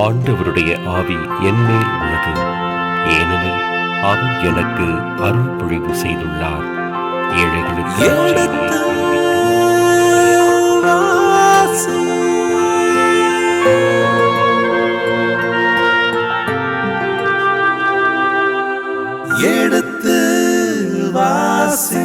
ஆண்டவருடைய ஆவி என்மேல் உள்ளது, ஏனெனில் அவர் எனக்கு அருள் பொழிவு செய்துள்ளார். ஏழைகளுக்கு எடுத்து வாசி. எடுத்து வாசி.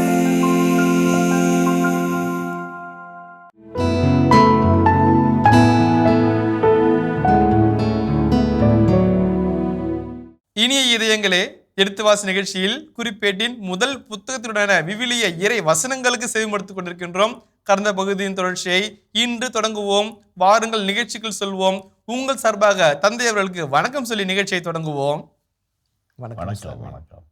இனிய இதயங்களே, எடுத்துவாசி நிகழ்ச்சியில் குறிப்பேட்டின் முதல் புத்தகத்தினுடான விவிலிய இறை வசனங்களுக்கு செவிமடுத்துக் கொண்டிருக்கின்றோம். கடந்த பகுதியின் தொடர்ச்சியை இன்று தொடங்குவோம். வாருங்கள் நிகழ்ச்சிக்குள் சொல்வோம். உங்கள் சார்பாக தந்தை அவர்களுக்கு வணக்கம் சொல்லி நிகழ்ச்சியை தொடங்குவோம். வணக்கம். வணக்கம்.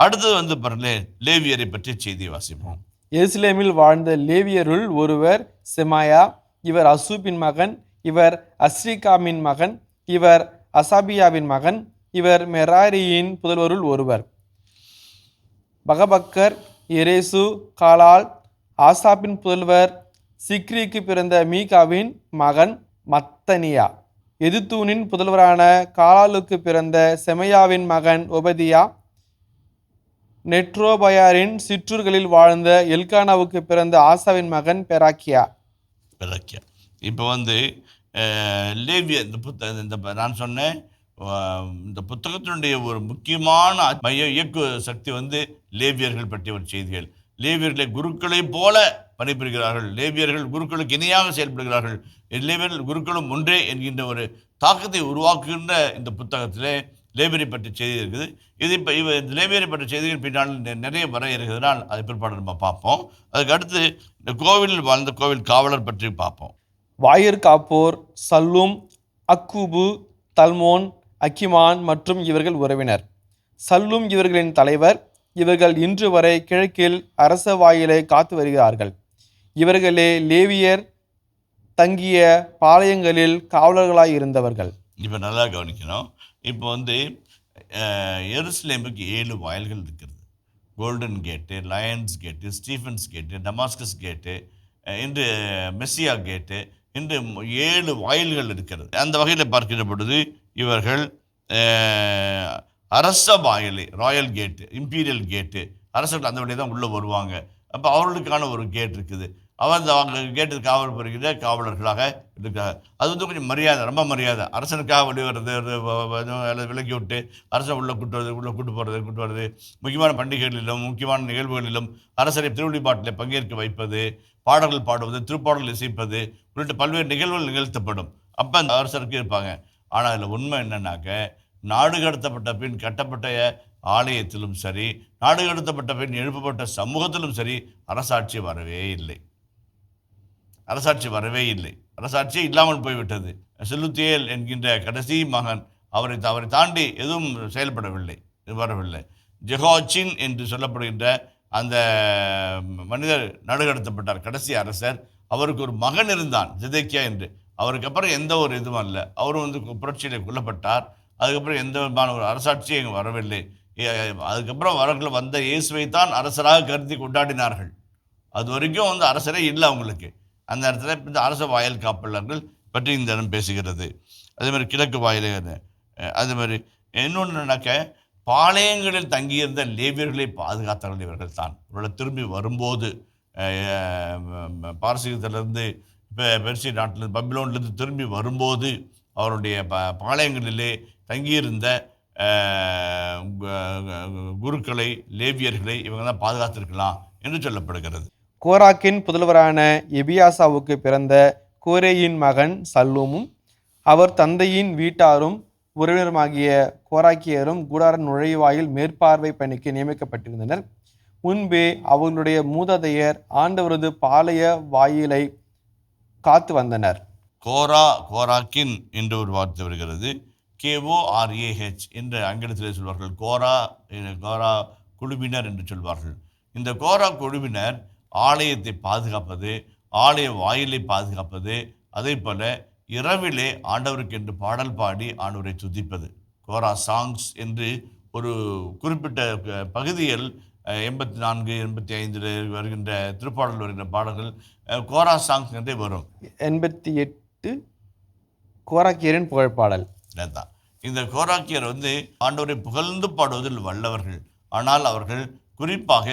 அடுத்தது பாருங்களே, லேவியரை பற்றி செய்தி வாசிப்போம். எருசலேமில் வாழ்ந்த லேவியருள் ஒருவர் செமாயா. இவர் அசூபின் மகன். இவர் அஸ்ரிகாமின் மகன். இவர் அசாபியாவின் மகன். இவர் மெராரியின் புதல்வருள் ஒருவர். பகபக்கர், எரேசு, காலால், ஆசாப்பின் புதல்வர். சிக்ரிக்கு பிறந்த மீகாவின் மகன் மத்தனியா. எதுத்தூனின் புதல்வரான காலாலுக்கு பிறந்த செமையாவின் மகன் ஒபதியா. நெட்ரோபயாரின் சிற்றூர்களில் வாழ்ந்த எல்கானாவுக்கு பிறந்த ஆசாவின் மகன் பெராக்கியா. இப்போ லேவிய இந்த நான் சொன்னேன், இந்த புத்தகத்தினுடைய ஒரு முக்கியமான மைய இயக்கு சக்தி லேவியர்கள் பற்றிய ஒரு செய்திகள். லேவியர்களை குருக்களை போல பணிபுரிகிறார்கள். லேவியர்கள் குருக்களுக்கு இணையாக செயல்படுகிறார்கள். லேவியர்கள் குருக்களும் ஒன்றே என்கின்ற ஒரு தாக்கத்தை உருவாக்குகின்ற இந்த புத்தகத்திலே லேவியரை பற்றி செய்தி இருக்குது. இது இப்போ லேவியரை பற்றி செய்திகள் பின்னால் நிறைய வர இருக்கிறதுனால் அது பிற்பாடு நம்ம பார்ப்போம். அதுக்கு அடுத்து இந்த கோவிலில் வாழ்ந்த கோவில் காவலர் பற்றி பார்ப்போம். வாயிற் காப்போர், சல்லூம், அக்கூபு, தல்மோன், அக்கிமான் மற்றும் இவர்கள் உறவினர். சல்லூம் இவர்களின் தலைவர். இவர்கள் இன்று வரை கிழக்கில் அரச வாயிலை காத்து வருகிறார்கள். இவர்களே லேவியர் தங்கிய பாளையங்களில் காவலர்களாய் இருந்தவர்கள். இப்போ நல்லா கவனிக்கணும். இப்போ எருசலேமுக்கு 7 வாயில்கள் இருக்கிறது. கோல்டன் கேட்டு, லயன்ஸ் கேட்டு, ஸ்டீஃபன்ஸ் கேட்டு, டமாஸ்கஸ் கேட்டு, இன்று மெஸ்ஸியா கேட்டு, இன்று 7 வாயில்கள் இருக்கிறது. அந்த வகையில் பார்க்கிற பொழுது இவர்கள் அரச வாயிலை, ராயல் கேட்டு, இம்பீரியல் கேட்டு, அரசர்கள் அந்த வழியை தான் உள்ளே வருவாங்க. அப்போ அவர்களுக்கான ஒரு கேட் இருக்குது. அவங்க கேட்டு காவல் புரிகிற காவலர்களாக இருக்காங்க. அது கொஞ்சம் மரியாதை, ரொம்ப மரியாதை. அரசனுக்காக வெளிவரது, விலக்கி விட்டு அரசன் உள்ளே கூட்டு போகிறது, முக்கியமான பண்டிகைகளிலும் முக்கியமான நிகழ்வுகளிலும் அரசரை திருவள்ளிப்பாட்டில் பங்கேற்க வைப்பது, பாடல்கள் பாடுவது, திருப்பாடல்கள் இசைப்பது உள்ளிட்ட பல்வேறு நிகழ்வுகள் நிகழ்த்தப்படும். அப்போ அந்த அரசருக்கு இருப்பாங்க. ஆனால் அதில் உண்மை என்னன்னாக்க, நாடு கடத்தப்பட்ட பின் கட்டப்பட்ட ஆலயத்திலும் சரி, நாடு கடத்தப்பட்ட பின் எழுப்பப்பட்ட சமூகத்திலும் சரி அரசாட்சி வரவே இல்லை. அரசாட்சியே இல்லாமல் போய்விட்டது. செலுத்தியேல் என்கின்ற கடைசி மகன் அவரை தாண்டி எதுவும் செயல்படவில்லை, வரவில்லை. ஜெஹோச்சின் என்று சொல்லப்படுகின்ற அந்த மனிதர் நடுகடத்தப்பட்டார், கடைசி அரசர். அவருக்கு ஒரு மகன் இருந்தான், ஜெதேக்கியா என்று. அவருக்கு அப்புறம் எந்த ஒரு இதுவும் அல்ல. அவரும் புரட்சியில் கொல்லப்பட்டார். அதுக்கப்புறம் எந்த விதமான ஒரு அரசாட்சியும் இங்கே வரவில்லை. அதுக்கப்புறம் அவர்கள் வந்த இயேசுவை தான் அரசராக கருதி கொண்டாடினார்கள். அது வரைக்கும் அரசரே இல்லை அவங்களுக்கு. அந்த இடத்துல இந்த அரச வாயில் காப்பாளர்கள் பற்றி இந்த இடம் பேசுகிறது. அதேமாதிரி கிழக்கு வாயிலே அதுமாதிரி இன்னொன்றுனாக்க, பாளையங்களில் தங்கியிருந்த லேவியர்களை பாதுகாத்தார்கள் இவர்கள் தான். இவர்களை திரும்பி வரும்போது பாரசீகத்திலிருந்து பெர்சிய நாட்டிலிருந்து பபிலோன்லேருந்து திரும்பி வரும்போது அவருடைய பாளையங்களிலே தங்கியிருந்த குருக்களை, லேவியர்களை இவங்க தான் பாதுகாத்திருக்கலாம் என்று சொல்லப்படுகிறது. கோராக்கின் புதல்வரான எபியாசாவுக்கு பிறந்த கோரேயின் மகன் சல்லூமும் அவர் தந்தையின் வீட்டாரும் உறவினருமாகிய கோராக்கியரும் கூடார நுழைவாயில் மேற்பார்வை பணிக்கு நியமிக்கப்பட்டிருந்தனர். முன்பே அவர்களுடைய மூதாதையர் ஆண்டவரது பாளைய வாயிலை காத்து வந்தனர். கோராக்கின் என்று ஒரு வார்த்தை வருகிறது. KORAH என்று ஆங்கிலத்தில் சொல்வார்கள். கோரா குழுவினர் என்று சொல்வார்கள். இந்த கோரா குழுவினர் ஆலயத்தை பாதுகாப்பது, ஆலய வாயிலை பாதுகாப்பது, அதே போல இரவிலே ஆண்டவருக்கு என்று பாடல் பாடி ஆண்டவரை துதிப்பது. கோரா சாங்ஸ் என்று ஒரு குறிப்பிட்ட பகுதியில் 84 85 வருகின்ற திருப்பாடல் வருகின்ற பாடல்கள் கோரா சாங்ஸ் என்றே வரும். 88 கோராக்கியரின் புகழ்பாடல். தான் இந்த கோராக்கியர் ஆண்டவரை புகழ்ந்து பாடுவதில் வல்லவர்கள். ஆனால் அவர்கள் குறிப்பாக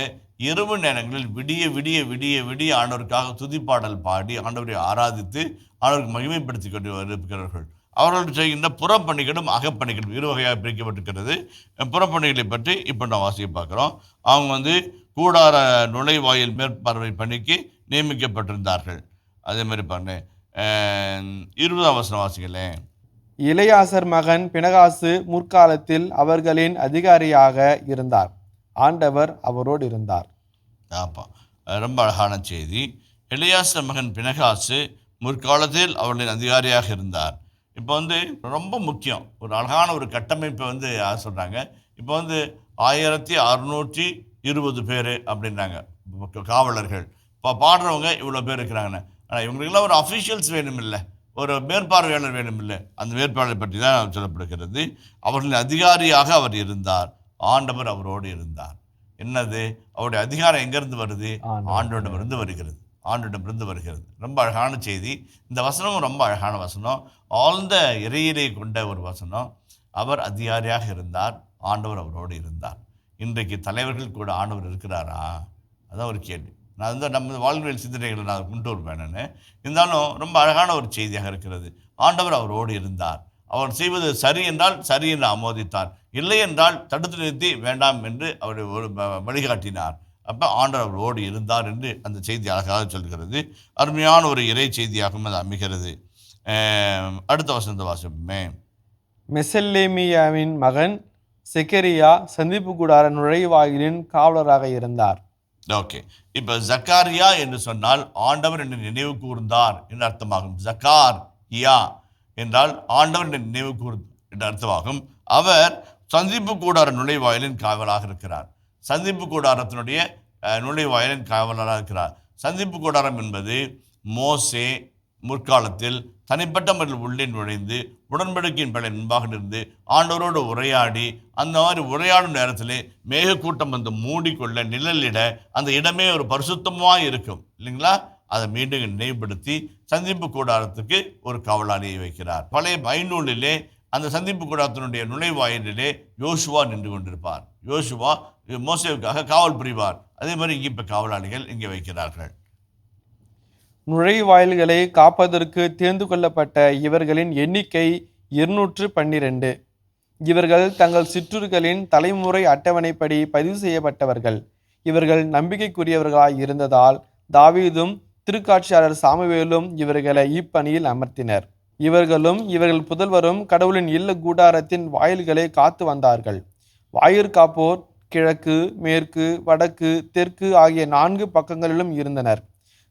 இரவு நேரங்களில் விடிய விடிய விடிய விடிய ஆண்டவருக்காக துதிப்பாடல் பாடி ஆண்டவரை ஆராதித்து ஆண்டவருக்கு மகிமைப்படுத்தி கொண்டு இருக்கிறார்கள். அவர்கள் செய்கின்ற புறப்பணிகளும் அகப்பணிகளும் இரு வகையாக பிரிக்கப்பட்டிருக்கிறது. புறப்பணிகளை பற்றி இப்போ நான் வாசிக்க பார்க்குறோம். அவங்க கூடார நுழைவாயில் மேற்பார்வை பணிக்கு நியமிக்கப்பட்டிருந்தார்கள். அதே மாதிரி பாருங்க 20ஆம் வசனம் வாசிக்கலேன். இளையாசர் மகன் பினகாசு முற்காலத்தில் அவர்களின் அதிகாரியாக இருந்தார். ஆண்டவர் அவரோடு இருந்தார். ஆப்பா, ரொம்ப அழகான செய்தி. எலியாசர் மகன் பினகாசு முற்காலத்தில் அவர்களின் அதிகாரியாக இருந்தார். இப்போ ரொம்ப முக்கியம், ஒரு அழகான ஒரு கட்டமைப்பை யார் சொல்கிறாங்க. இப்போ 1620 பேர் அப்படின்றாங்க காவலர்கள். இப்போ பாடுறவங்க இவ்வளோ பேர் இருக்கிறாங்கன்னு. ஆனால் இவங்களுக்கெல்லாம் ஒரு அஃபிஷியல்ஸ் வேணும் இல்லை, ஒரு மேற்பார்வையாளர் வேணும் இல்லை. அந்த மேற்பார்வை பற்றி தான் சொல்லப்படுகிறது. அவர்களின் அதிகாரியாக அவர் இருந்தார். ஆண்டவர் அவரோடு இருந்தார். என்னது அவருடைய அதிகாரம் எங்கேருந்து வருது? ஆண்டவரிடமிருந்து வருகிறது. ஆண்டவரிடமிருந்து வருகிறது. ரொம்ப அழகான செய்தி. இந்த வசனமும் ரொம்ப அழகான வசனம், ஆழ்ந்த இறையிலே கொண்ட ஒரு வசனம். அவர் அதிகாரியாக இருந்தார், ஆண்டவர் அவரோடு இருந்தார். இன்றைக்கு தலைவர்கள் கூட ஆண்டவர் இருக்கிறாரா? அதான் ஒரு கேள்வி. நான் நம்ம வாழ்வியல் சிந்தனைகளை நான் கொண்டு வருவேன்னு இருந்தாலும் ரொம்ப அழகான ஒரு செய்தியாக இருக்கிறது. ஆண்டவர் அவரோடு இருந்தார். அவர் செய்வது சரி என்றால் சரி என்று ஆமோதித்தார், இல்லை என்றால் தடுத்து நிறுத்தி வேண்டாம் என்று அவர் வழிகாட்டினார். அப்போ ஆண்டவர் அவரோடு இருந்தார் என்று அந்த செய்தி அழகாக சொல்கிறது. அருமையான ஒரு இறை செய்தியாகவும் அது அமைகிறது. அடுத்த வசனத்தை வாசிப்போமே. மெசல்லேமியாவின் மகன் செக்கரியா சந்திப்பு கூடார நுழைவாயிலின் காவலராக இருந்தார். ஓகே, இப்போ ஜக்காரியா என்று சொன்னால் ஆண்டவர் என்று நினைவு கூர்ந்தார் என்று அர்த்தமாகும். ஜக்காரியா என்றால் ஆண்டவர் என்று நினைவு கூர் என்று அர்த்தமாகும். அவர் சந்திப்பு கூடார நுழைவாயிலின் காவலாக இருக்கிறார். சந்திப்பு கூடாரத்தினுடைய நுழைவாயிலின் காவலராக இருக்கிறார். சந்திப்பு கூடாரம் என்பது மோசே முற்காலத்தில் தனிப்பட்ட முறையில் உள்ளே நுழைந்து உடன்படிக்கையின் பல முன்பாக இருந்து ஆண்டவரோடு உரையாடி, அந்த மாதிரி உரையாடும் நேரத்திலே மேகக்கூட்டம் மூடிக்கொள்ள நிழலிட அந்த இடமே ஒரு பரிசுத்தமாக இருக்கும் இல்லைங்களா? அதை மீண்டும் நினைவுபடுத்தி சந்திப்பு கூடாரத்துக்கு ஒரு காவலாளியை வைக்கிறார். பழைய பைநூலிலே அந்த சந்திப்பு கூடாரத்தினுடைய நுழைவாயிலே யோசுவா நின்று கொண்டிருப்பார். யோசுவா மோசேவுக்காக காவல் புரிவார். அதே மாதிரி இங்கே இப்போ காவலாளிகள் இங்கே வைக்கிறார்கள். நுழைவாயில்களை காப்பதற்கு தேர்ந்து கொள்ளப்பட்ட இவர்களின் எண்ணிக்கை 212. இவர்கள் தங்கள் சிற்றூர்களின் தலைமுறை அட்டவணைப்படி பதிவு செய்யப்பட்டவர்கள். இவர்கள் நம்பிக்கைக்குரியவர்களாய் இருந்ததால் தாவீதும் திருக்காட்சியாளர் சாமுவேலும் இவர்களை இப்பணியில் அமர்த்தினர். இவர்களும் இவர்கள் புதல்வரும் கடவுளின் இல்ல கூடாரத்தின் வாயில்களை காத்து வந்தார்கள். வாயிற்காப்போர் கிழக்கு, மேற்கு, வடக்கு, தெற்கு ஆகிய 4 பக்கங்களிலும் இருந்தனர்.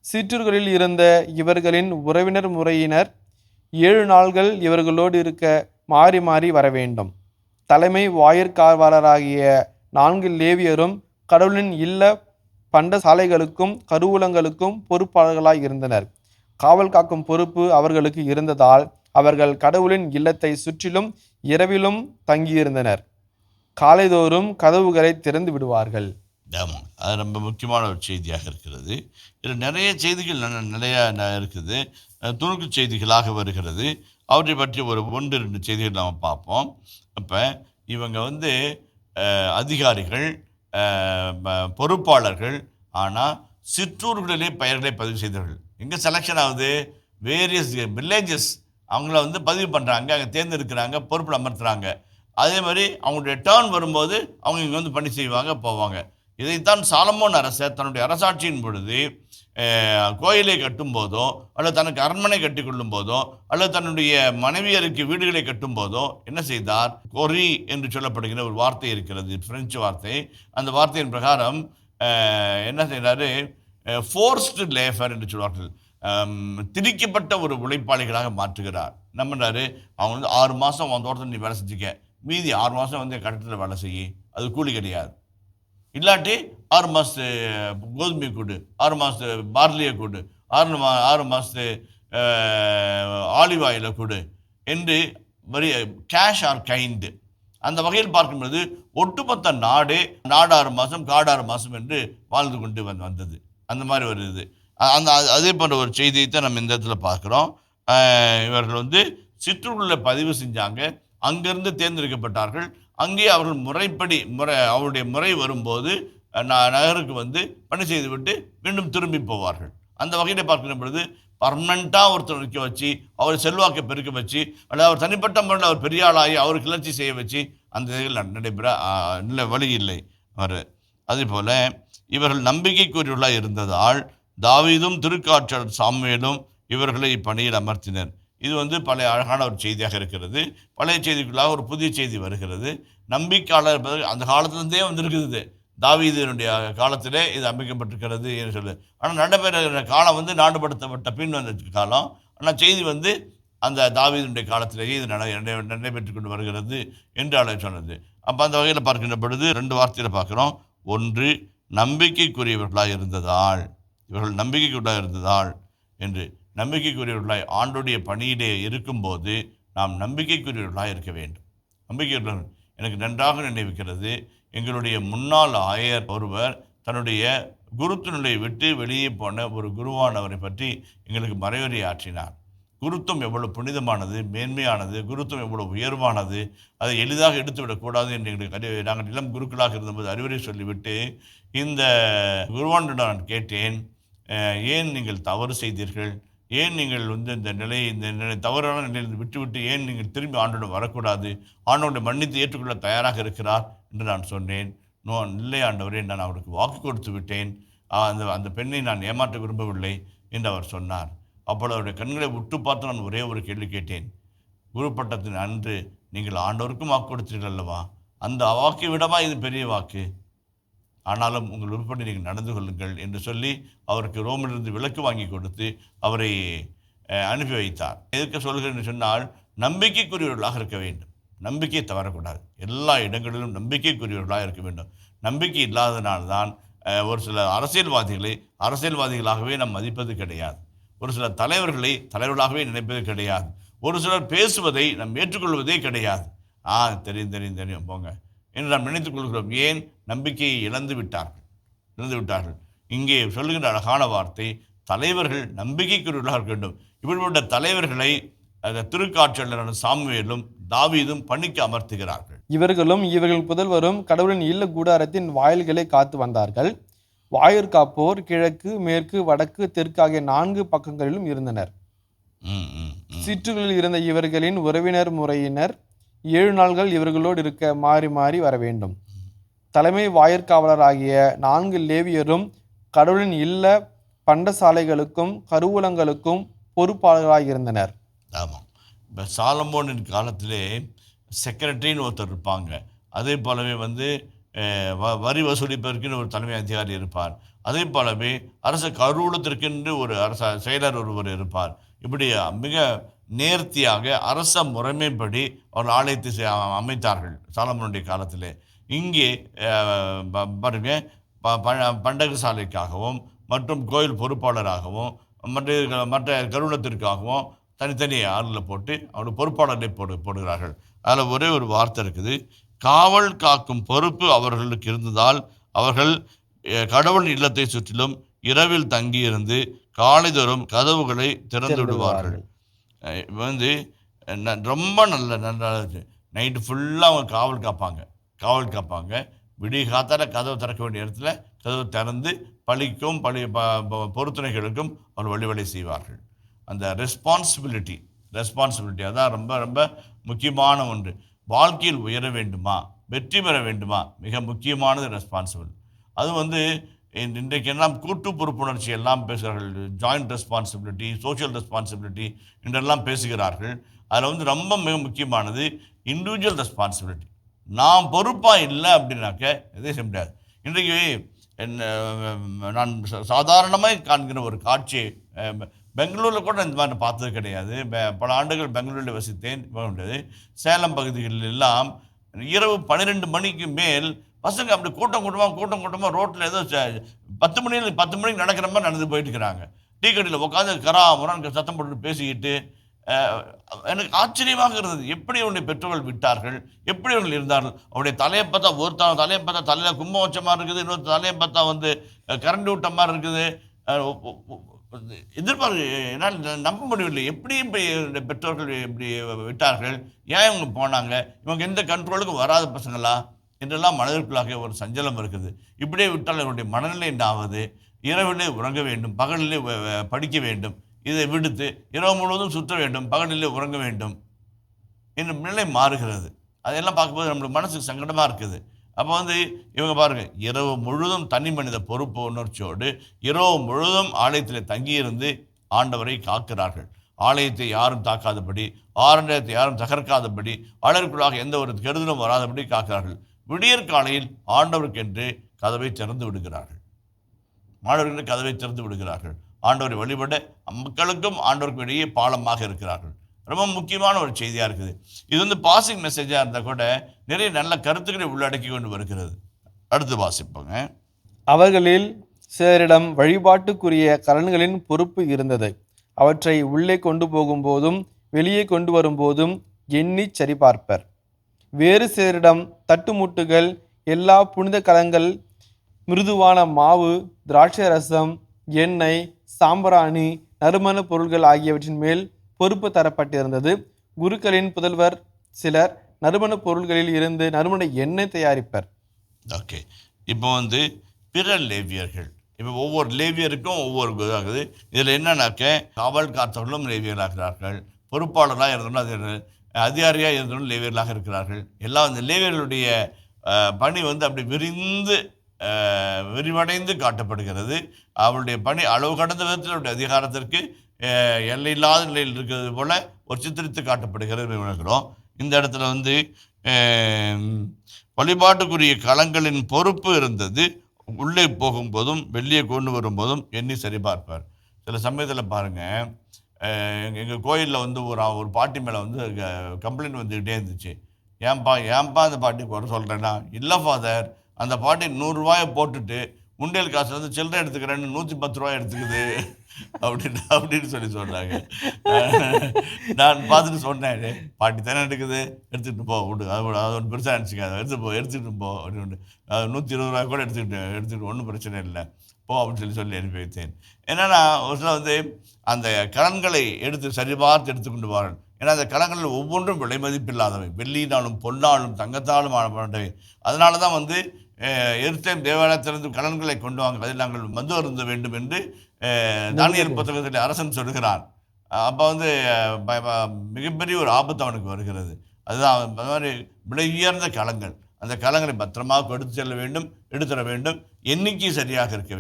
சிற்றூர்களில் இருந்த இவர்களின் உறவினர் முறையினர் 7 நாள்கள் இவர்களோடு இருக்க மாறி மாறி வர வேண்டும். தலைமை வாயிற்காவலராகிய 4 லேவியரும் கடவுளின் இல்ல பண்டசாலைகளுக்கும் கருவூலங்களுக்கும் பொறுப்பாளர்களாய் இருந்தனர். காவல் காக்கும் பொறுப்பு அவர்களுக்கு இருந்ததால் அவர்கள் கடவுளின் இல்லத்தை சுற்றிலும் இரவிலும் தங்கியிருந்தனர். காலைதோறும் கதவுகளை திறந்து விடுவார்கள். ஆமாம், அது ரொம்ப முக்கியமான ஒரு செய்தியாக இருக்கிறது. இதில் நிறைய செய்திகள் நிறையா இருக்குது, துணுக்கு செய்திகளாக வருகிறது. அவற்றை பற்றி ஒரு 1-2 செய்திகள் நாம் பார்ப்போம். அப்போ இவங்க அதிகாரிகள், பொறுப்பாளர்கள், ஆனால் சிற்றூர்களிலே பெயர்களை பதிவு செய்தவர்கள். எங்கே செலெக்ஷன் ஆகுது? வேரியஸ் வில்லேஜஸ் அவங்கள பதிவு பண்ணுறாங்க, அங்கே தேர்ந்தெடுக்கிறாங்க, பொறுப்பில் அமர்த்துறாங்க. அதே மாதிரி அவங்களுடைய டேர்ன் வரும்போது அவங்க இங்கே பணி செய்வாங்க, போவாங்க. இதைத்தான் சாலமோன் அரசர் தன்னுடைய அரசாட்சியின் பொழுது கோயிலை கட்டும் போதோ அல்லது தனக்கு அரண்மனை கட்டி கொள்ளும் போதோ அல்லது தன்னுடைய மனைவியருக்கு வீடுகளை கட்டும் போதோ என்ன செய்தார்? கொரி என்று சொல்லப்படுகிற ஒரு வார்த்தை இருக்கிறது, பிரெஞ்சு வார்த்தை. அந்த வார்த்தையின் பிரகாரம் என்ன செய்கிறாரு? ஃபோர்ஸ்டு லேபர் என்று சொல்வார்கள். திணிக்கப்பட்ட ஒரு உழைப்பாளிகளாக மாற்றுகிறார். என்ன பண்ணுறாரு? அவங்க 6 மாதம் அந்த தோட்டத்தில் நீ வேலை செஞ்சுக்க, மீதி 6 மாதம் கட்டடத்தில் வேலை செய்ய, அது கூலி கிடையாது. இல்லாட்டி 6 மாதத்து கோதுமை கூடு, 6 மாதத்து பார்லியை கூடு, 6 மாதத்து ஆலிவ் ஆயிலை கூடு என்று வரி கேஷ் ஆர் கைண்டு அந்த வகையில் பார்க்கும்போது ஒட்டுமொத்த நாடு 6 மாதம் காடு 6 மாதம் என்று வாழ்ந்து கொண்டு வந்தது. அந்த மாதிரி ஒரு இது அதே போன்ற ஒரு செய்தியை தான் நம்ம இந்த இடத்துல பார்க்குறோம். இவர்கள் வந்து சிற்றூரில் பதிவு செஞ்சாங்க, அங்கிருந்து தேர்ந்தெடுக்கப்பட்டார்கள். அங்கே அவர்கள் அவருடைய முறை வரும்போது நகருக்கு வந்து பணி செய்துவிட்டு மீண்டும் திரும்பி போவார்கள். அந்த வகையில் பார்க்கிற பொழுது பர்மனண்ட்டாக ஒருத்தர் நிற்க வச்சு அவர் செல்வாக்கை பெருக்க வச்சு அல்லது அவர் தனிப்பட்ட முறையில் அவர் பெரிய ஆளாகி அவர் கிளர்ச்சி செய்ய வச்சு அந்த இதில் நடைபெற வழி இல்லை அவர். அதே போல் இவர்கள் நம்பிக்கைக்குரியவர்களாக இருந்ததால் தாவீதும் திருக்காற்றர் சாமுவேலும் இவர்களை இப்பணியில் அமர்த்தினர். இது வந்து பழைய அழகான ஒரு செய்தியாக இருக்கிறது. பழைய செய்திக்குள்ளாக ஒரு புதிய செய்தி வருகிறது. நம்பிக்கையாளர் அந்த காலத்திலிருந்தே வந்திருக்குது. தாவீதினுடைய காலத்திலே இது அமைக்கப்பட்டிருக்கிறது என்று சொல்லு. ஆனால் நடைபெறுகிற காலம் வந்து நாடுபடுத்தப்பட்ட பின் வந்த காலம். ஆனால் செய்தி வந்து அந்த தாவீதினுடைய காலத்திலேயே இது நடைபெற்று கொண்டு வருகிறது என்று சொன்னது. அப்போ அந்த வகையில் பார்க்கின்ற பொழுது 2 வார்த்தையில் பார்க்குறோம். ஒன்று, நம்பிக்கைக்குரியவர்களாக இருந்ததால், இவர்கள் நம்பிக்கைக்குள்ளாக இருந்ததால் என்று. நம்பிக்கைக்குரியவர்களாய் ஆண்டோடைய பணியிலே இருக்கும்போது நாம் நம்பிக்கைக்குரியவர்களாக இருக்க வேண்டும். நம்பிக்கையுள்ளவர்கள் எனக்கு நன்றாக நினைவிக்கிறது. எங்களுடைய முன்னாள் ஆயர் ஒருவர் தன்னுடைய குருத்துநிலையை விட்டு வெளியே போன ஒரு குருவானவரை பற்றி எங்களுக்கு மறைவுரை ஆற்றினார். குருத்துவம் எவ்வளவு புனிதமானது, மேன்மையானது, குருத்துவம் எவ்வளவு உயர்வானது, அதை எளிதாக எடுத்துவிடக்கூடாது என்று எங்களுக்கு நாங்கள் இளம் குருக்களாக இருந்தபோது அறிவுரை சொல்லிவிட்டு இந்த குருவானிடம் நான் கேட்டேன், ஏன் நீங்கள் தவறு செய்தீர்கள், ஏன் நீங்கள் வந்து இந்த தவறான நிலையில் விட்டுவிட்டு ஏன் நீங்கள் திரும்பி ஆண்டோடு வரக்கூடாது, ஆண்டோடு மன்னித்து ஏற்றுக்கொள்ள தயாராக இருக்கிறார் என்று நான் சொன்னேன். இல்லை ஆண்டவரே, நான் அவருக்கு வாக்கு கொடுத்து விட்டேன், அந்த பெண்ணை நான் ஏமாற்ற விரும்பவில்லை என்று அவர் சொன்னார். அப்பொழுது அவருடைய கண்களை உற்று பார்த்து நான் ஒரே ஒரு கேள்வி கேட்டேன். குரு பட்டத்தின் அன்று நீங்கள் ஆண்டவருக்கும் வாக்கு கொடுத்தீர்கள் அல்லவா, அந்த வாக்கை விடவா இது பெரிய வாக்கு, ஆனாலும் உங்கள் உருப்படி நீங்கள் நடந்து கொள்ளுங்கள் என்று சொல்லி அவருக்கு ரோமிலிருந்து விலக்கு வாங்கி கொடுத்து அவரை அனுப்பி வைத்தார். எதற்கு சொல்கிறேன் என்று சொன்னால், நம்பிக்கைக்குரியவர்களாக இருக்க வேண்டும், நம்பிக்கையை தவறக்கூடாது. எல்லா இடங்களிலும் நம்பிக்கைக்குரியவர்களாக இருக்க வேண்டும். நம்பிக்கை இல்லாதனால்தான் ஒரு சில அரசியல்வாதிகளாகவே நாம் மதிப்பது கிடையாது, ஒரு சில தலைவர்களை தலைவர்களாகவே நினைப்பது கிடையாது, ஒரு சிலர் பேசுவதை நாம் ஏற்றுக்கொள்வதே கிடையாது. தெரியும் போங்க என்று நாம் நினைத்துக் கொள்கிறோம். ஏன்? நம்பிக்கையை இழந்து விட்டார்கள். இங்கே சொல்லுகின்ற அழகான வார்த்தை, தலைவர்கள் நம்பிக்கைக்குரியவர்களாக இருக்க வேண்டும். இப்படிப்பட்ட தலைவர்களை திருக்காற்றலரான சாமுவேலும் தாவீதும் பணிக்கு அமர்த்துகிறார்கள். இவர்களும் இவர்கள் புதல்வரும் கடவுளின் இல்ல கூடாரத்தின் வாயில்களை காத்து வந்தார்கள். வாயிற்காப்போர் கிழக்கு, மேற்கு, வடக்கு, தெற்கு ஆகிய 4 பக்கங்களிலும் இருந்தனர். சிற்றுகளில் இருந்த இவர்களின் உறவினர் முறையினர் 7 நாள்கள் இவர்களோடு இருக்க மாறி மாறி வர வேண்டும். தலைமை வாயிற்காவலராகிய 4 லேவியரும் கடவுளின் இல்ல பண்டசாலைகளுக்கும் கருவூலங்களுக்கும் பொறுப்பாளர்களாக இருந்தனர். ஆமாம், இப்போ சாலமோனின் காலத்திலே செக்ரட்டரின்னு ஒருத்தர் இருப்பாங்க. அதே போலவே வந்து வரி வசூலிப்பதற்குன்னு ஒரு தலைமை அதிகாரி இருப்பார். அதே போலவே அரச கருவூலத்திற்கென்று ஒரு செயலர் ஒருவர் இருப்பார். இப்படி மிக நேர்த்தியாக அரச முறைமைப்படி அவர் ஆலயத்தை அமைத்தார்கள் சாலமோனுடைய காலத்தில். இங்கே பாருங்க, பண்டக சாலைக்காகவும் மற்றும் கோயில் பொறுப்பாளராகவும் மற்ற கருவூலத்திற்காகவும் தனித்தனி ஆளில் போட்டு அவருடைய பொறுப்பாளரை போடுகிறார்கள். அதில் ஒரே ஒரு வார்த்தை இருக்குது, காவல் காக்கும் பொறுப்பு அவர்களுக்கு இருந்ததால் அவர்கள் கடவுள் இல்லத்தை சுற்றிலும் இரவில் தங்கியிருந்து காலைதோறும் கதவுகளை திறந்து விடுவார்கள். வந்து ரொம்ப நல்லா நைட்டு ஃபுல்லாக அவங்க காவல் காப்பாங்க. விடிய காத்தால கதவு திறக்க வேண்டிய இடத்துல கதவு திறந்து பழிக்கும் பொருத்தனைகளுக்கும் அவர் வழி செய்வார்கள். அந்த ரெஸ்பான்சிபிலிட்டி அதான் ரொம்ப ரொம்ப முக்கியமான ஒன்று. வாழ்க்கையில் உயர வேண்டுமா, வெற்றி பெற வேண்டுமா, மிக முக்கியமானது ரெஸ்பான்சிபிள். அது வந்து இன்றைக்கு எல்லாம் கூட்டு பொறுப்புணர்ச்சி எல்லாம் பேசுகிறார்கள், ஜாயிண்ட் ரெஸ்பான்சிபிலிட்டி, சோஷியல் ரெஸ்பான்சிபிலிட்டி என்றெல்லாம் பேசுகிறார்கள். அதில் வந்து ரொம்ப மிக முக்கியமானது இண்டிவிஜுவல் ரெஸ்பான்சிபிலிட்டி. நான் பொறுப்பாக இல்லை அப்படின்னாக்க எதையும் செய்ய முடியாது. இன்றைக்கு நான் சாதாரணமாக காண்கிற ஒரு காட்சி, பெங்களூரில் கூட இந்த மாதிரி பார்த்தது கிடையாது. பல ஆண்டுகள் பெங்களூரில் வசித்தேன். சேலம் பகுதிகளில் எல்லாம் இரவு 12 மணிக்கு மேல் பசங்க அப்படி கூட்டமாக ரோட்டில் ஏதோ 10 மணிக்கு நடக்கிற மாதிரி நடந்து போயிட்டு இருக்கிறாங்க. டீ கடையில் உட்காந்து முறான் சத்தம் போட்டு பேசிக்கிட்டு எனக்கு ஆச்சரியமாக இருந்தது. எப்படி அவனுடைய பெற்றோர்கள் விட்டார்கள், எப்படி அவர்கள் இருந்தார்கள். அவருடைய தலையை பார்த்தா ஒருத்தன் தலையை பார்த்தா தலையில் கும்பம் வச்ச மாதிரி இருக்குது, இன்னொரு தலையை பார்த்தா வந்து கரண்ட் விட்ட மாதிரி இருக்குது. எதிர்பார்க்க என்னால் நம்ப முடியவில்லை. எப்படி இப்படி பெற்றோர்கள் இப்படி விட்டார்கள், ஏன் இவங்க போனாங்க, இவங்க எந்த கண்ட்ரோலுக்கும் வராத பசங்களா என்றெல்லாம் மனதிற்குள்ளாக ஒரு சஞ்சலம் இருக்குது. இப்படியே விட்டால் இவருடைய மனநிலை என்ன ஆகுது, இரவிலே உறங்க வேண்டும், பகலிலே படிக்க வேண்டும், இதை விடுத்து இரவு முழுவதும் சுற்ற வேண்டும், பகலிலே உறங்க வேண்டும் என்ற நிலை மாறுகிறது. அதையெல்லாம் பார்க்கும்போது நம்மளுக்கு மனசுக்கு சங்கடமாக இருக்குது. அப்போ வந்து இவங்க பாருங்கள், இரவு முழுதும் தனி மனித பொறுப்பு உணர்ச்சியோடு இரவு முழுதும் ஆலயத்தில் தங்கியிருந்து ஆண்டவரை காக்கிறார்கள். ஆலயத்தை யாரும் தாக்காதபடி, ஆரண்டத்தை யாரும் தகர்க்காதபடி, ஆலயத்திற்குள்ளாக எந்த ஒரு கெடுதலும் வராதபடி காக்கிறார்கள். விடியற் காலையில் ஆண்டவருக்கென்று கதவை திறந்து விடுகிறார்கள். ஆண்டவருக்கு கதவை திறந்து விடுகிறார்கள். ஆண்டவரை வழிபட மக்களுக்கும் ஆண்டவருக்கும் இடையே பாலமாக இருக்கிறார்கள். ரொம்ப முக்கியமான ஒரு செய்தியாக இருக்குது. இது வந்து பாசிங் மெசேஜாக இருந்தால் கூட நிறைய நல்ல கருத்துக்களை உள்ளடக்கி கொண்டு வருகிறது. அடுத்து வாசிப்போங்க. அவர்களில் சிலரிடம் வழிபாட்டுக்குரிய கலன்களின் பொறுப்பு இருந்தது. அவற்றை உள்ளே கொண்டு போகும்போதும் வெளியே கொண்டு வரும்போதும் எண்ணி சரிபார்ப்பர். வேறு சிலரிடம் தட்டுமுட்டுகள், எல்லா புனித கலங்கள், மிருதுவான மாவு, திராட்சை ரசம், எண்ணெய், சாம்பிராணி, நறுமண பொருள்கள் ஆகியவற்றின் மேல் பொறுப்பு தரப்பட்டிருந்தது. குருக்களின் புதல்வர் சிலர் நறுமண பொருள்களில் இருந்து நறுமண எண்ணெய் தயாரிப்பர். ஓகே, இப்போ வந்து பிற லேவியர்கள், இப்போ ஒவ்வொரு லேவியருக்கும் ஒவ்வொரு இதாகுது. இதில் என்னன்னாக்க காவல் காத்தவர்களும் லேவியர்களாகிறார்கள், பொறுப்பாளராக இருந்தவர்களும் அதிகாரியாக இருந்தவர்களும் லேவியர்களாக இருக்கிறார்கள். எல்லாம் இந்த லேவியர்களுடைய பணி வந்து அப்படி விரிவடைந்து காட்டப்படுகிறது. அவருடைய பணி அளவு கடந்த விதத்தில் அவருடைய அதிகாரத்திற்கு எல்லையில்லாத நிலையில் இருக்கிறது போல ஒரு சித்தரித்து காட்டப்படுகிறது நினைக்கிறோம். இந்த இடத்துல வந்து வழிபாட்டுக்குரிய களங்களின் பொறுப்பு இருந்தது. உள்ளே போகும்போதும் வெளியே கொண்டு வரும்போதும் எண்ணி சரிபார்ப்பார். சில சமயத்தில் பாருங்கள், எங்கள் கோயிலில் வந்து ஒரு பாட்டி மேலே வந்து கம்ப்ளைண்ட் வந்துக்கிட்டே இருந்துச்சு. ஏன்பா அந்த பாட்டி குறை சொல்கிறேன்னா, இல்லை ஃபாதர், அந்த பாட்டி 100 ரூபாயை போட்டுட்டு உண்டியல் காசு வந்து சில்லறை எடுத்துக்கிறேன்னு 110 ரூபாய் எடுத்துக்குது அப்படின்னு சொல்லி சொல்கிறாங்க. நான் பார்த்துட்டு சொன்னேன், பாட்டி தானே எடுக்குது, எடுத்துகிட்டு போ விடு, அது ஒன்று பெருசாக நினச்சிக்காது, எடுத்துகிட்டு போ அப்படின்னு. 120 ரூபாய் கூட எடுத்துக்கிட்டு ஒன்றும் பிரச்சனை இல்லை போ அப்படின்னு சொல்லி அனுப்பி வைத்தேன். என்னென்னா ஒரு சில வந்து அந்த கடன்களை சரிபார்த்து எடுத்துக்கொண்டு வாரன். ஏன்னா அந்த கடன்களில் ஒவ்வொன்றும் விலை மதிப்பில்லாதவை, வெள்ளினாலும் பொன்னாலும் தங்கத்தாலும் ஆனப்பட்டவை. அதனால தான் வந்து எருசலேம் தேவாலயத்திலிருந்து கடன்களை கொண்டு வாங்க, அதில் நாங்கள் மது அருந்த வேண்டும் என்று தானியேல் புத்தகத்தில் அரசன் சொல்கிறான். அப்போ வந்து மிகப்பெரிய ஒரு ஆபத்து அவனுக்கு வருகிறது. அதுதான் அந்த மாதிரி விலை உயர்ந்த களங்கள், அந்த களங்களை பத்திரமாக எடுத்து செல்ல வேண்டும், எடுத்துட வேண்டும், எண்ணிக்கை சரியாக இருக்க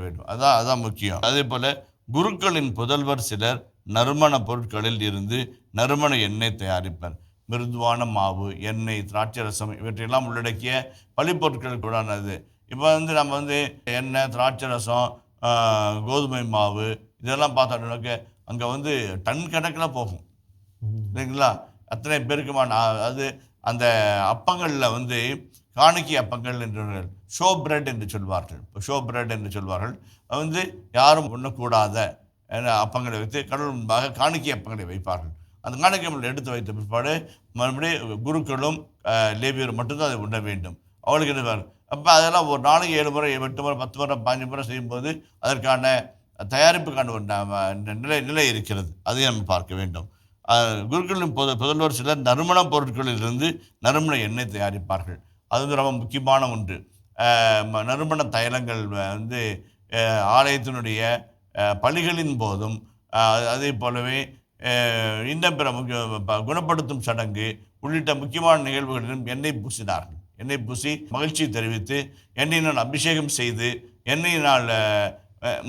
வேண்டும். அதான் முக்கியம். அதே போல் குருக்களின் புதல்வர் சிலர் நறுமண பொருட்களில் இருந்து நறுமண எண்ணெய் தயாரிப்பர். மிருதுவான மாவு, எண்ணெய், திராட்சை ரசம் இவற்றையெல்லாம் உள்ளடக்கிய பழிப்பொருட்கள் கூடானது. இப்போ வந்து நம்ம வந்து எண்ணெய், திராட்சை ரசம், கோதுமை மாவு இதெல்லாம் பார்த்தோம்னாக்க அங்கே வந்து டன் கணக்கில் போகும் இல்லைங்களா? அத்தனை பேருக்குமான அது அந்த அப்பங்களில் வந்து காணிக்கை அப்பங்கள் என்று ஷோ பிரெட் என்று சொல்வார்கள். அது வந்து யாரும் உண்ணக்கூடாத அப்பங்களை வைத்து கடவுள் முன்பாக காணிக்கை அப்பங்களை வைப்பார்கள். அந்த காணிக்கை எடுத்து வைத்த பிற்பாடு மறுபடியும் குருக்களும் லேவியரும் மட்டும்தான் அதை உண்ண வேண்டும். அவளுக்கு என்ன? அப்போ அதெல்லாம் ஒரு நாளைக்கு 7 முறை, 8 முறை, 10 முறை, 15 முறை செய்யும்போது அதற்கான தயாரிப்புக்கான ஒரு நிலை இருக்கிறது. அதையும் நம்ம பார்க்க வேண்டும். குருக்களின் புதல்வர் சிலர் நறுமண பொருட்களிலிருந்து நறுமண எண்ணெய் தயாரிப்பார்கள். அது வந்து ரொம்ப முக்கியமான ஒன்று. நறுமண தைலங்கள் வந்து ஆலயத்தினுடைய பலிகளின் போதும் அதே போலவே இன்னும் பிற குணப்படுத்தும் சடங்கு உள்ளிட்ட முக்கியமான நிகழ்வுகளிலும் எண்ணெய் பூசினார்கள். எண்ணெய் பூசி மகிழ்ச்சி தெரிவித்து எண்ணெயினால் அபிஷேகம் செய்து, எண்ணெயினால்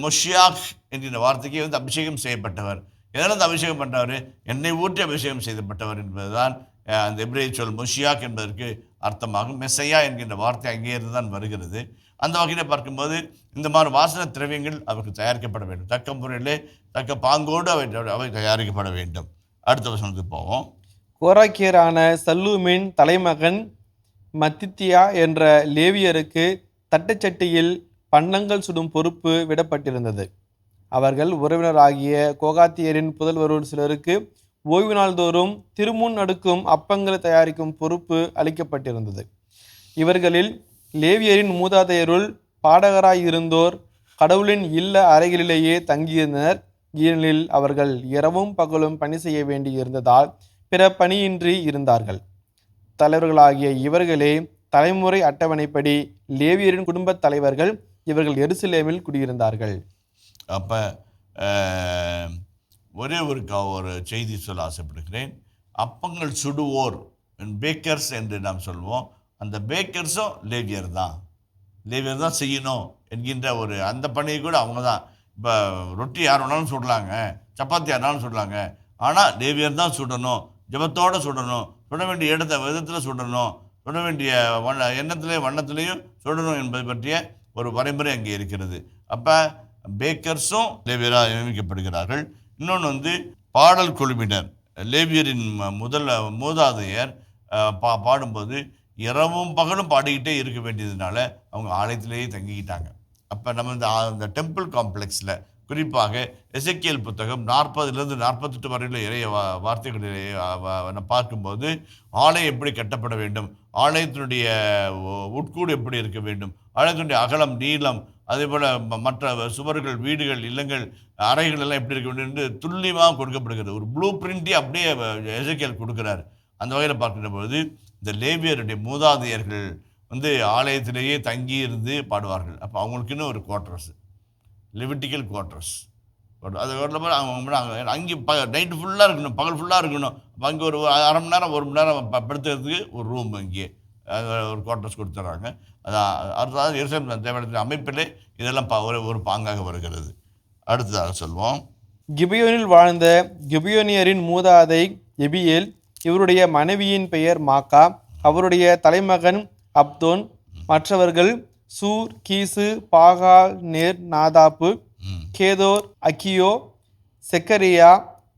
மொஷியாக் என்கிற வார்த்தைக்கு வந்து அபிஷேகம் செய்யப்பட்டவர். எதனால் அபிஷேகம் பண்ணவர்? எண்ணெய் ஊற்றி அபிஷேகம் செய்யப்பட்டவர் என்பதுதான் அந்த எபிரேய சொல் மொஷியாக் என்பதற்கு அர்த்தமாகும். மெஸ்ஸையா என்கின்ற வார்த்தை அங்கே இருந்து தான் வருகிறது. அந்த வகையில் பார்க்கும்போது இந்த மாதிரி வாசன திரவியங்கள் அவருக்கு தயாரிக்கப்பட வேண்டும். தக்க முறையிலே தக்க பாங்கோடு அவை தயாரிக்கப்பட வேண்டும். அடுத்த வசனத்துக்கு போவோம். கோராக்கியரான சல்லூமின் தலைமகன் மத்தித்தியா என்ற லேவியருக்கு தட்டச்சட்டியில் பண்டங்கள் சுடும் பொறுப்பு விடப்பட்டிருந்தது. அவர்கள் உறவினராகிய கோகாத்தியரின் புதல்வருள் சிலருக்கு ஓய்வு நாள்தோறும் திருமுன் அடுக்கும் அப்பங்களை தயாரிக்கும் பொறுப்பு அளிக்கப்பட்டிருந்தது. இவர்களில் லேவியரின் மூதாதையருள் பாடகராய் இருந்தோர் கடவுளின் இல்ல அறைகளிலேயே தங்கியிருந்தனர். ஏனெனில் அவர்கள் இரவும் பகலும் பணி செய்ய வேண்டி இருந்ததால் பிற பணியின்றி இருந்தார்கள். தலைவர்களாகிய இவர்களே தலைமுறை அட்டவணைப்படி லேவியரின் குடும்பத் தலைவர்கள். இவர்கள் எருசலேமில் குடியிருந்தார்கள். அப்போ ஒரே ஒரு செய்தி சொல்ல ஆசைப்படுகிறேன். அப்பங்கள் சுடுவோர் பேக்கர்ஸ் என்று நாம் சொல்வோம். அந்த பேக்கர்ஸும் லேவியர் தான் செய்யணும் என்கின்ற ஒரு அந்த பணியை கூட அவங்க தான். இப்போ ரொட்டி யார் வேணாலும் சுடலாங்க, சப்பாத்தி யாருனாலும் சுடலாங்க, ஆனால் லேவியர் தான் சுடணும், ஜபத்தோடு சுடணும், சுட வேண்டிய விதத்தில் சுடணும், சுட வேண்டிய எண்ணத்திலேயும் வண்ணத்திலையும் சுடணும் என்பது பற்றிய ஒரு வரைமுறை அங்கே இருக்கிறது. அப்போ பேக்கர்ஸும் லேவியராக நியமிக்கப்படுகிறார்கள். இன்னொன்று பாடல் குழுவினர். லேவியரின் மூதாதையர் பாடும்போது இரவும் பகலும் பாடிக்கிட்டே இருக்க வேண்டியதுனால அவங்க ஆலயத்திலேயே தங்கிக்கிட்டாங்க. அப்போ நம்ம இந்த டெம்பிள் காம்ப்ளெக்ஸில் குறிப்பாக எசேக்கியேல் புத்தகம் 40 48 வரையில் இறைய வார்த்தைகளை பார்க்கும்போது ஆலயம் எப்படி கட்டப்பட வேண்டும், ஆலயத்தினுடைய உட்கூடு எப்படி இருக்க வேண்டும், ஆலயத்தினுடைய அகலம் நீளம், அதே போல் மற்ற சுவர்கள், வீடுகள், இல்லங்கள், அறைகள் எல்லாம் எப்படி இருக்க வேண்டும் என்று துல்லியமாக கொடுக்கப்படுகிறது. ஒரு ப்ளூ பிரிண்ட்டே அப்படியே எசேக்கியேல் கொடுக்குறாரு. அந்த வகையில் பார்க்கின்ற பொழுது இந்த லேவியருடைய மூதாதையர்கள் ஆலயத்திலேயே தங்கி இருந்து பாடுவார்கள். அப்போ அவங்களுக்குன்னு ஒரு குவார்ட்டர்ஸ், லெவிட்டிக்கல் குவார்ட்டர்ஸ், அது அவங்க அங்கே நைட்டு ஃபுல்லாக இருக்கணும், பகல் ஃபுல்லாக இருக்கணும். அப்போ அங்கே ஒரு அரை மணி நேரம் 1 மணி நேரம் படுத்துறதுக்கு ஒரு ரூம் அங்கே ஒரு குவார்ட்டர்ஸ் கொடுத்துட்றாங்க. அதாவது எருசலேம் தேவாலயத்தின் அமைப்பிலே இதெல்லாம் ஒரு பாங்காக வருகிறது. அடுத்ததாக சொல்வோம். கிபியோனில் வாழ்ந்த கிபியோனியரின் மூதாதை எபியேல். இவருடைய மனைவியின் பெயர் மாக்கா. அவருடைய தலைமகன் அப்தோன். மற்றவர்கள் சூர், கீசு, பாகால், நேர், நாதாப்பு, கேதோர், அக்கியோ, செக்கரியா,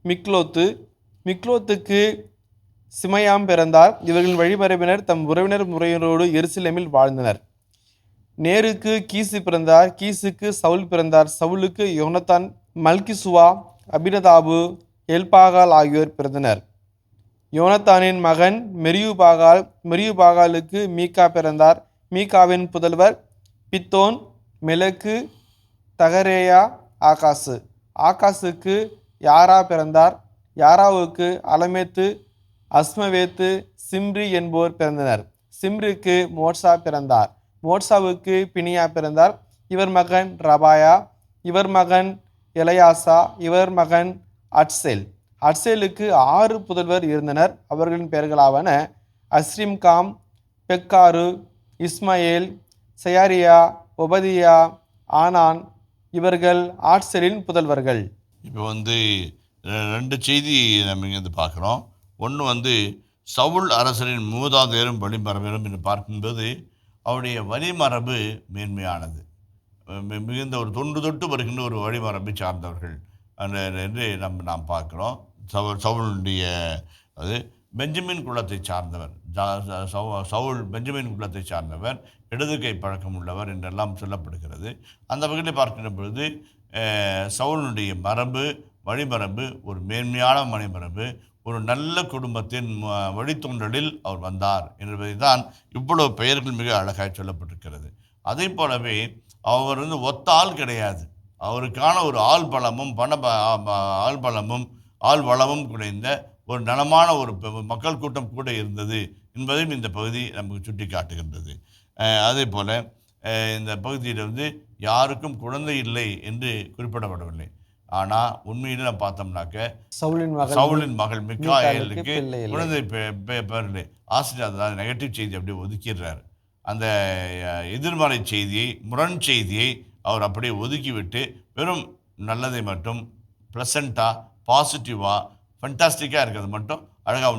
மிக்லோத்து. மிக்லோத்துக்கு சிமையாம் பிறந்தார். இவர்களின் வழிமரபினர் தம் உறவினர் முறையினரோடு எருசலேமில் வாழ்ந்தனர். நேருக்கு கீசு பிறந்தார். கீசுக்கு சவுல் பிறந்தார். சவுலுக்கு யோனத்தான், மல்கிசுவா, அபினதாபு, எல்பாகால் ஆகியோர் பிறந்தனர். யோனத்தானின் மகன் மெரியுபாகால். மெரியுபாகாலுக்கு மீகா பிறந்தார். மீகாவின் புதல்வர் பித்தோன், மெலக்கு, தகரேயா, ஆகாசு. ஆகாசுக்கு யாரா பிறந்தார். யாராவுக்கு அலமேத்து, அஸ்மவேத்து, சிம்ரி என்போர் பிறந்தனர். சிம்ருக்கு மோட்சா பிறந்தார். மோட்சாவுக்கு பினியா பிறந்தார். இவர் மகன் ரபாயா. இவர் மகன் எலையாசா. இவர் மகன் அட்சேல். அட்சேலுக்கு 6 புதல்வர் இருந்தனர். அவர்களின் பெயர்களாவன அஸ்ரிம்காம், பெக்காரு, இஸ்மாயேல், செயாரியா, ஒபதியா, ஆனான். இவர்கள் ஆட்சேலின் புதல்வர்கள். இப்போ 2 செய்தி நம்ம இங்கேருந்து பார்க்குறோம். ஒன்று சவுல் அரசரின் மூதாதையரும் வழிமரபரும் என்று பார்க்கும்போது அவருடைய வழிமரபு மேன்மையானது. மிகுந்த ஒரு தொன்று தொட்டு வருகின்ற ஒரு வழிமரபை சார்ந்தவர்கள் என்று நாம் பார்க்குறோம். சவுளுடைய பெஞ்சமின் குலத்தை சார்ந்தவர். சவுல் பெஞ்சமின் குலத்தை சார்ந்தவர், இடது கை பழக்கம் உள்ளவர் என்றெல்லாம் சொல்லப்படுகிறது. அந்த வகையில் பார்க்கின்ற பொழுது சவுளுடைய வழிமரபு ஒரு மேன்மையான மணிமரபு, ஒரு நல்ல குடும்பத்தின் வழித்தோன்றலில் அவர் வந்தார் என்பதை தான் இவ்வளவு பெயர்கள் மிக அழகாக சொல்லப்பட்டிருக்கிறது. அதே போலவே அவர் ஒத்த ஆள் கிடையாது. அவருக்கான ஒரு ஆள் பலமும் ஆள் வளமும் குறைந்த ஒரு நலமான ஒரு மக்கள் கூட்டம் கூட இருந்தது என்பதையும் இந்த பகுதி நமக்கு சுட்டி காட்டுகின்றது. அதே போல் இந்த பகுதியில் யாருக்கும் குழந்தை இல்லை என்று குறிப்பிடப்படவில்லை. ஆனால் உண்மையில் நம்ம பார்த்தோம்னாக்க சவுலின் மகள் மிக்காயலுக்கு குழந்தை பேரில்லை. ஆசிரியர் தான் நெகட்டிவ் செய்தி அப்படியே ஒதுக்கிடுறாரு. அந்த எதிர்மறை செய்தியை, முரண் செய்தியை அவர் அப்படியே ஒதுக்கிவிட்டு வெறும் நல்லதை மட்டும் ப்ளசண்ட்டாக, பாசிட்டிவாக, ஃபண்டாஸ்டிக்காக இருக்கிறது மட்டும் அழகாக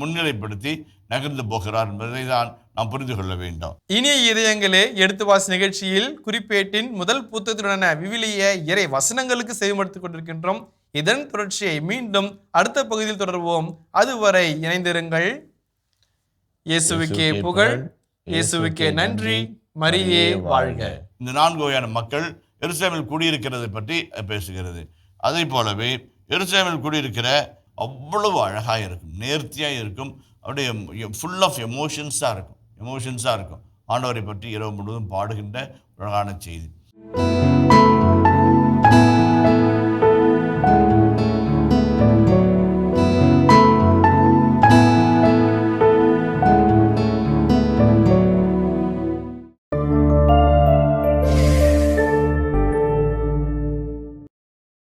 முன்னிலைப்படுத்தி நகர்ந்து போகிறார் என்பதை தான் நாம் புரிந்து கொள்ள வேண்டும். இனிய இதயங்களே, எடுத்து வாசி நிகழ்ச்சியில் குறிப்பேட்டின் முதல் புத்தகத்துடனான விவிலிய இறை வசனங்களுக்கு செவிமடுத்துக் கொண்டிருக்கின்றோம். இதன் தொடர்ச்சியை மீண்டும் அடுத்த பகுதியில் தொடர்வோம். அதுவரை இணைந்திருங்கள். இயேசுவுக்கே புகழ், இயேசுவுக்கே நன்றி, மரியே வாழ்க. இந்த 4 வகையான மக்கள் எருசலேமில் குடியிருக்கிறதை பற்றி பேசுகிறது. அதே போலவே எருசலேமில் குடியிருக்கிற அவ்வளவு அழகாக இருக்கும், நேர்த்தியாக இருக்கும், அப்படியே ஃபுல் ஆஃப் எமோஷன்ஸாக இருக்கும். ஆண்டவரை பற்றி இரவு முழுவதும் பாடுகின்ற அழகான செய்தி.